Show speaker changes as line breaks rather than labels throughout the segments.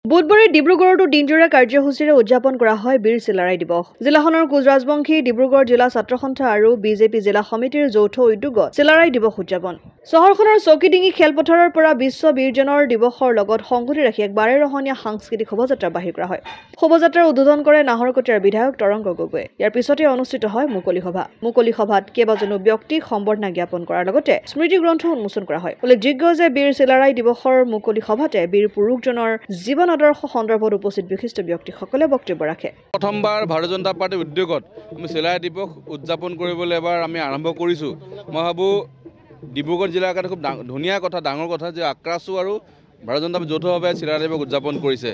বুধবাৰে ডিব্ৰুগড়তো দিনজোৰা কাৰ্যসূচীৰে উদযাপন কৰা হয় বীৰ চিলাৰায় দিৱস। জিলাখনৰ কোচৰাজবংশী ডিব্ৰুগড় জিলা ছাত্ৰ সন্থা আৰু বিজেপি জিলা সমিতিৰ যৌথ উদ্যোগত চিলাৰায় দিৱস উদযাপন। চহৰখনৰ চৌকিডিঙি খেলপথাৰৰ পৰা বিশ্ব বীৰজনৰ দিৱসৰ লগত সংগতি ৰাখি এক বাৰেৰহণীয়া সাংস্কৃতিক শোভাযাত্ৰা বাহিৰ কৰা হয়। শোভাযাত্ৰাৰ উদ্বোধন কৰে নাহৰকটীয়াৰ বিধায়ক তৰংগ গগৈয়ে। ইয়াৰ পিছতে অনুষ্ঠিত হয় মুকলি সভা। মুকলি সভাত কেইবাজনো ব্যক্তিক সম্বৰ্ধনা জ্ঞাপন কৰাৰ লগতে স্মৃতি গ্ৰন্থ উন্মোচন কৰা হয়। উল্লেখযোগ্য যে বীৰ চিলাৰায় দিৱসৰ মুকলি সভাতে বীৰ পুৰুষজনৰ জীৱন আদৰ্শ সন্দৰ্ভত উপস্থিত বিশিষ্ট ব্যক্তিসকলে বক্তব্য ৰাখে।
প্ৰথমবাৰ ভাৰতীয় জনতা পাৰ্টিৰ উদ্যোগত আমি চিলাৰায় দিৱস উদযাপন কৰিবলৈ এবাৰ আমি আৰম্ভ কৰিছোঁ। মই ভাবোঁ ডিব্ৰুগড় জিলাৰ কাৰণে খুব ধুনীয়া কথা, ডাঙৰ কথা যে আক্ৰাছু আৰু ভাৰতীয় জনতা পাৰ্টি যৌথভাৱে চিলাৰায় দিৱস উদযাপন কৰিছে।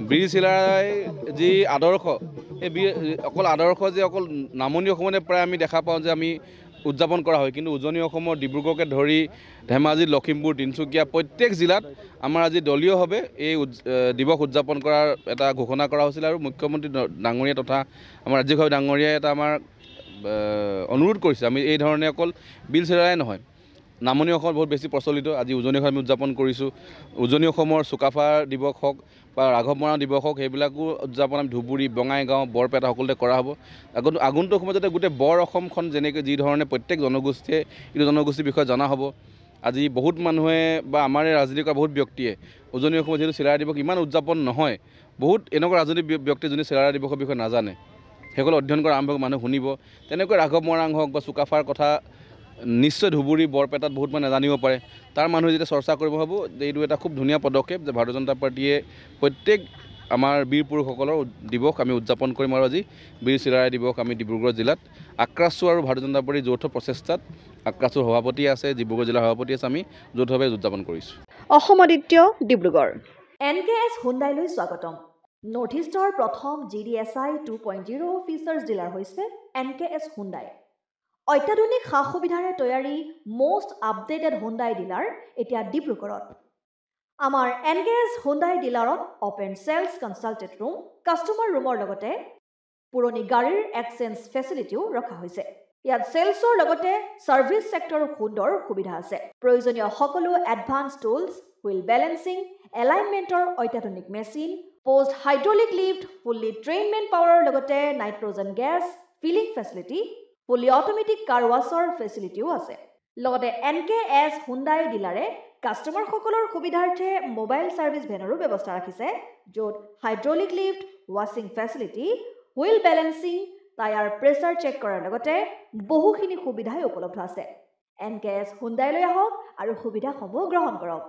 বীৰ চিলাৰায় যি আদৰ্শ, এই বীৰ অকল আদৰ্শ যে অকল নামনি অসমতে প্ৰায় আমি দেখা পাওঁ যে আমি উদযাপন কৰা হয়, কিন্তু উজনি অসমৰ ডিব্ৰুগড়কে ধৰি ধেমাজি, লখিমপুৰ, তিনিচুকীয়া প্ৰত্যেক জিলাত আমাৰ আজি দলীয়ভাৱে এই দিৱস উদযাপন কৰাৰ এটা ঘোষণা কৰা হৈছিল আৰু মুখ্যমন্ত্ৰী ডাঙৰীয়া তথা আমাৰ ৰাজ্যিক সভাপতি ডাঙৰীয়াই এটা আমাৰ অনুৰোধ কৰিছে। আমি এই ধৰণে অকল বীৰ চিলাৰায় নহয়, নামনি অসমত বহুত বেছি প্ৰচলিত, আজি উজনি অসমত আমি উদযাপন কৰিছোঁ। উজনি অসমৰ চুকাফা দিৱস হওক বা ৰাঘৱ মৰাণ দিৱস হওক, সেইবিলাকো উদযাপন আমি ধুবুৰী, বঙাইগাঁও, বৰপেটা সকলোতে কৰা হ'ব। আগন্তুক সময়ত যাতে গোটেই বৰ অসমখন যেনেকৈ যি ধৰণে প্ৰত্যেক জনগোষ্ঠীয়ে ইটো জনগোষ্ঠীৰ বিষয়ে জনা হ'ব। আজি বহুত মানুহে বা আমাৰ ৰাজনীতি কৰা বহুত ব্যক্তিয়ে উজনি অসমত যিহেতু চিলাৰায় দিৱস ইমান উদযাপন নহয়, বহুত এনেকুৱা ৰাজনৈতিক ব্যক্তি যোনে চিলাৰায় দিৱসৰ বিষয়ে নাজানে, সেইসকলে অধ্যয়ন কৰা আৰম্ভ মানুহ শুনিব। তেনেকৈ ৰাঘৱ মৰাণ হওক বা চুকাফাৰ কথা নিশ্চয় ধুবুৰী, বৰপেটাত বহুত মানুহে নাজানিব পাৰে। তাৰ মানুহে যেতিয়া চৰ্চা কৰিব ভাবোঁ যে এইটো এটা খুব ধুনীয়া পদক্ষেপ যে ভাৰতীয় জনতা পাৰ্টীয়ে প্ৰত্যেক আমাৰ বীৰ পুৰুষসকলৰ দিৱস আমি উদযাপন কৰিম। আৰু আজি বীৰ চিলাৰায় দিৱস আমি ডিব্ৰুগড় জিলাত আক্ৰাছু আৰু ভাৰতীয় জনতা পাৰ্টীৰ যৌথ প্ৰচেষ্টাত আক্ৰাছুৰ সভাপতি আছে, ডিব্ৰুগড় জিলাৰ সভাপতি আছে, আমি যৌথভাৱে উদযাপন কৰিছোঁ।
অসম আদিত্য, ডিব্ৰুগড়। NKS হুণ্ডাইলৈ স্বাগতম। নৰ্থ ইষ্টৰ প্ৰথম GDSI 2.0 ফিচাৰ্ছ ডিলাৰ হৈছে NKS হুণ্ডাই। অত্যাধুনিক সা সুবিধাৰে তৈয়াৰী মষ্ট আপডেটেড হুণ্ডাই ডিলাৰ এতিয়া ডিব্ৰুগড়ত। আমাৰ NKS হুণ্ডাই ডিলাৰত open sales consulted room, customer ৰুমৰ লগতে পুৰণি গাড়ীৰ এক্সচেঞ্জ ফেচিলিটিও ৰখা হৈছে। ইয়াত চেলছৰ লগতে ছাৰ্ভিচ ছেক্টৰৰ সুন্দৰ সুবিধা আছে। প্ৰয়োজনীয় সকলো এডভান্স টুলছ, হুইল বেলেন্সিং, এলাইনমেণ্টৰ অত্যাধুনিক machine, post hydraulic lift, fully ট্ৰেইনমেণ্ট পাৱাৰৰ লগতে nitrogen gas filling facility, fully automatic car ৱাছৰ ফেচিলিটিও আছে। লগতে NKS হুণ্ডাই ডিলাৰে কাষ্টমাৰসকলৰ সুবিধাৰ্থে মোবাইল ছাৰ্ভিচ ভেনৰো ব্যৱস্থা ৰাখিছে, য'ত হাইড্ৰলিক লিফ্ট, ৱাশ্বিং facility, wheel balancing, tyre pressure check কৰাৰ লগতে বহুখিনি সুবিধাই উপলব্ধ আছে। NKS হুণ্ডাইলৈ আহক আৰু সুবিধাসমূহ গ্ৰহণ কৰক।